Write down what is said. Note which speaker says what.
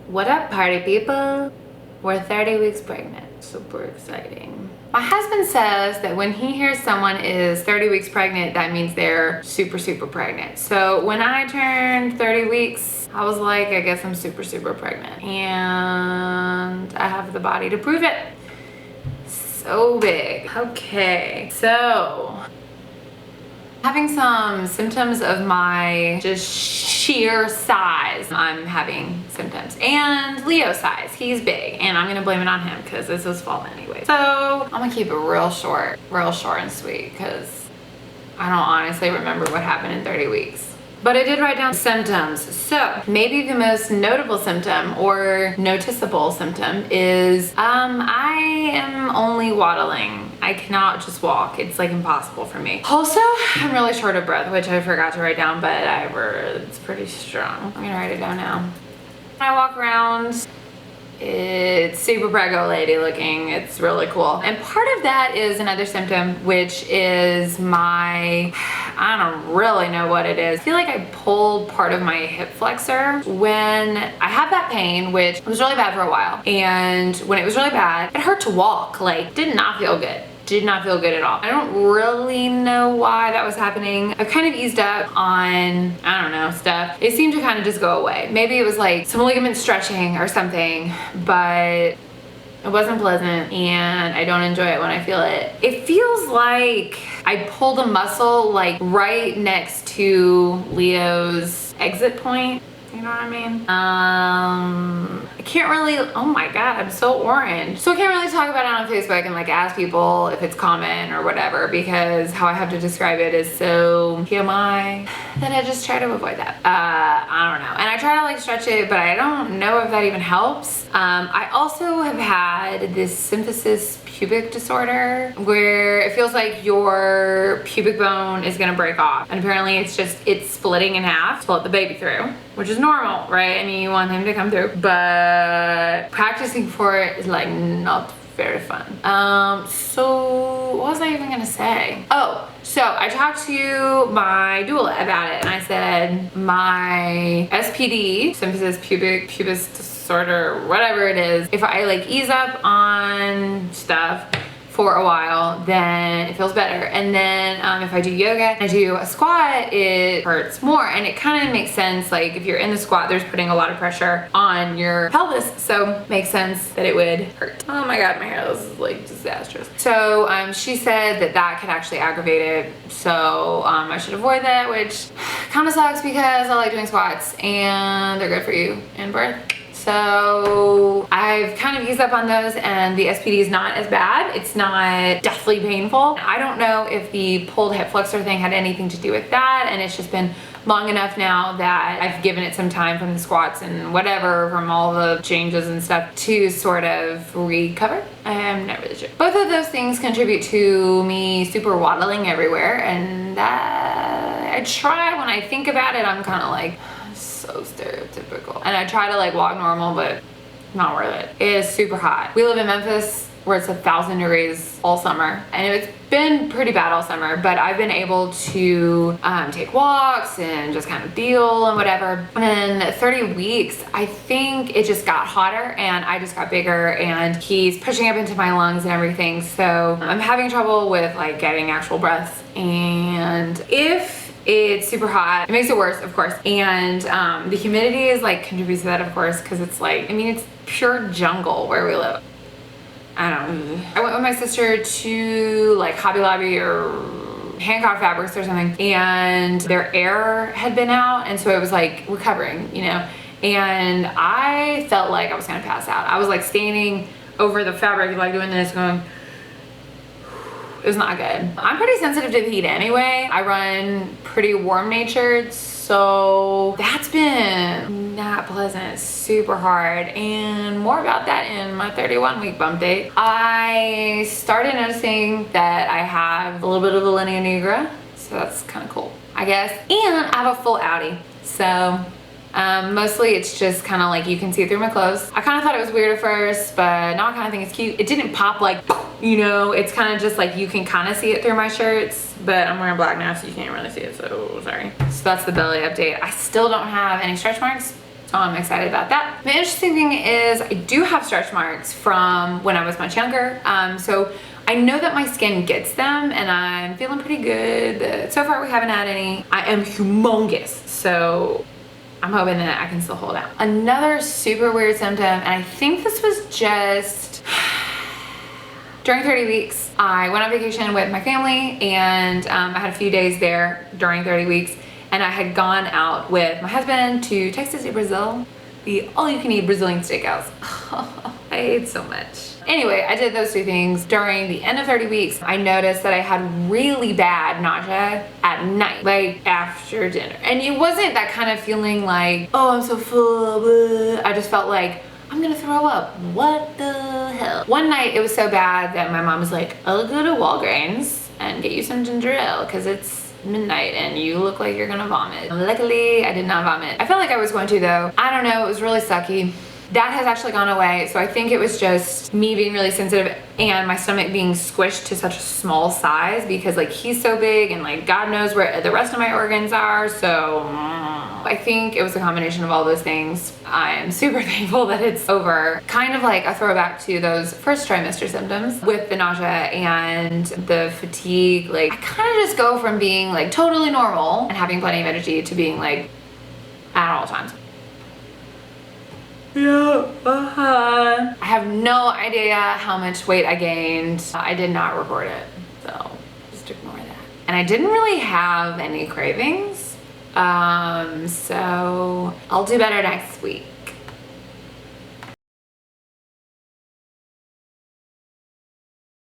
Speaker 1: What up, party people? We're 30 weeks pregnant. Super exciting. My husband says that when he hears someone is 30 weeks pregnant, that means they're super pregnant. So when I turned 30 weeks, I was like, I guess I'm super pregnant. And I have the body to prove it. So big. Okay, so having some symptoms of my just sheer size. I'm having symptoms. And Leo size, he's big. And I'm gonna blame it on him because this was fall anyway. So I'm gonna keep it real short and sweet because I don't honestly remember what happened in 30 weeks. But I did write down symptoms. So maybe the most notable symptom or noticeable symptom is I am only waddling. I cannot just walk. It's like impossible for me. Also, I'm really short of breath, which I forgot to write down, but it's pretty strong. I'm gonna write it down now. When I walk around, it's super preggo lady looking. It's really cool. And part of that is another symptom, which is I don't really know what it is. I feel like I pulled part of my hip flexor when I had that pain, which was really bad for a while. And when it was really bad, it hurt to walk. Like, did not feel good. Did not feel good at all. I don't really know why that was happening. I've kind of eased up on, I don't know, stuff. It seemed to kind of just go away. Maybe it was like some ligament stretching or something, but it wasn't pleasant and I don't enjoy it when I feel it. It feels like I pulled a muscle like right next to Leo's exit point. You know what I mean? I can't really, oh my God, I'm so orange. So I can't really talk about it on Facebook and like ask people if it's common or whatever because how I have to describe it is so TMI that I just try to avoid that. I don't know. And I try to like stretch it, but I don't know if that even helps. I also have had this symphysis pubic disorder where it feels like your pubic bone is gonna break off. And apparently it's splitting in half to let the baby through, which is normal, right? I mean, you want him to come through, but practicing for it is like not very fun. So what was I even gonna say? Oh, so I talked to my doula about it and I said my SPD, symphysis pubis disorder, whatever it is, if I like ease up on stuff for a while, then it feels better. And then if I do yoga and I do a squat, it hurts more. And it kind of makes sense, like if you're in the squat, there's putting a lot of pressure on your pelvis. So it makes sense that it would hurt. Oh my God, my hair is like disastrous. So she said that could actually aggravate it. So I should avoid that, which kind of sucks because I like doing squats and they're good for you in birth. So I've kind of eased up on those and the SPD is not as bad. It's not deathly painful. I don't know if the pulled hip flexor thing had anything to do with that, and it's just been long enough now that I've given it some time from the squats and whatever, from all the changes and stuff to sort of recover. I'm not really sure. Both of those things contribute to me super waddling everywhere, and I try, when I think about it, I'm kind of like, so stereotypical. And I try to like walk normal, but not worth it. It is super hot. We live in Memphis where it's 1,000 degrees all summer, and it's been pretty bad all summer, but I've been able to take walks and just kind of deal and whatever. And then 30 weeks, I think it just got hotter and I just got bigger and he's pushing up into my lungs and everything. So I'm having trouble with like getting actual breaths. And if it's super hot, it makes it worse, of course. And the humidity is like contributes to that, of course, because it's like, I mean, it's pure jungle where we live. I went with my sister to like Hobby Lobby or Hancock Fabrics or something, and their air had been out, and so it was like recovering, you know, and I felt like I was gonna pass out. I was like standing over the fabric, like doing this, going, it was not good. I'm pretty sensitive to the heat anyway. I run pretty warm natured, so that's been not pleasant, super hard. And more about that in my 31 week bump date. I started noticing that I have a little bit of a linea nigra, so that's kind of cool, I guess. And I have a full outie, so mostly it's just kind of like you can see through my clothes. I kind of thought it was weird at first, but now I kind of think it's cute. It didn't pop like, you know, it's kind of just like you can kind of see it through my shirts, but I'm wearing black now so you can't really see it, so sorry. So that's the belly update. I still don't have any stretch marks, So I'm excited about that. The interesting thing is I do have stretch marks from when I was much younger. So I know that my skin gets them and I'm feeling pretty good. So far we haven't had any. I am humongous, so I'm hoping that I can still hold out. Another super weird symptom, and I think this was just during 30 weeks, I went on vacation with my family and I had a few days there during 30 weeks. And I had gone out with my husband to Texas to Brazil, the all-you-can-eat Brazilian steakhouse. I ate so much. Anyway, I did those two things. During the end of 30 weeks, I noticed that I had really bad nausea at night, like after dinner. And it wasn't that kind of feeling like, oh, I'm so full, blah. I just felt like, I'm gonna throw up. What the hell? One night it was so bad that my mom was like, I'll go to Walgreens and get you some ginger ale because it's midnight and you look like you're gonna vomit. Luckily, I did not vomit. I felt like I was going to though. I don't know, it was really sucky. That has actually gone away, so I think it was just me being really sensitive and my stomach being squished to such a small size because like he's so big and like God knows where the rest of my organs are, so I think it was a combination of all those things. I'm super thankful that it's over. Kind of like a throwback to those first trimester symptoms with the nausea and the fatigue. Like I kind of just go from being like totally normal and having plenty of energy to being like at all times. Yeah, I have no idea how much weight I gained. I did not record it, so just ignore that. And I didn't really have any cravings, so I'll do better next week.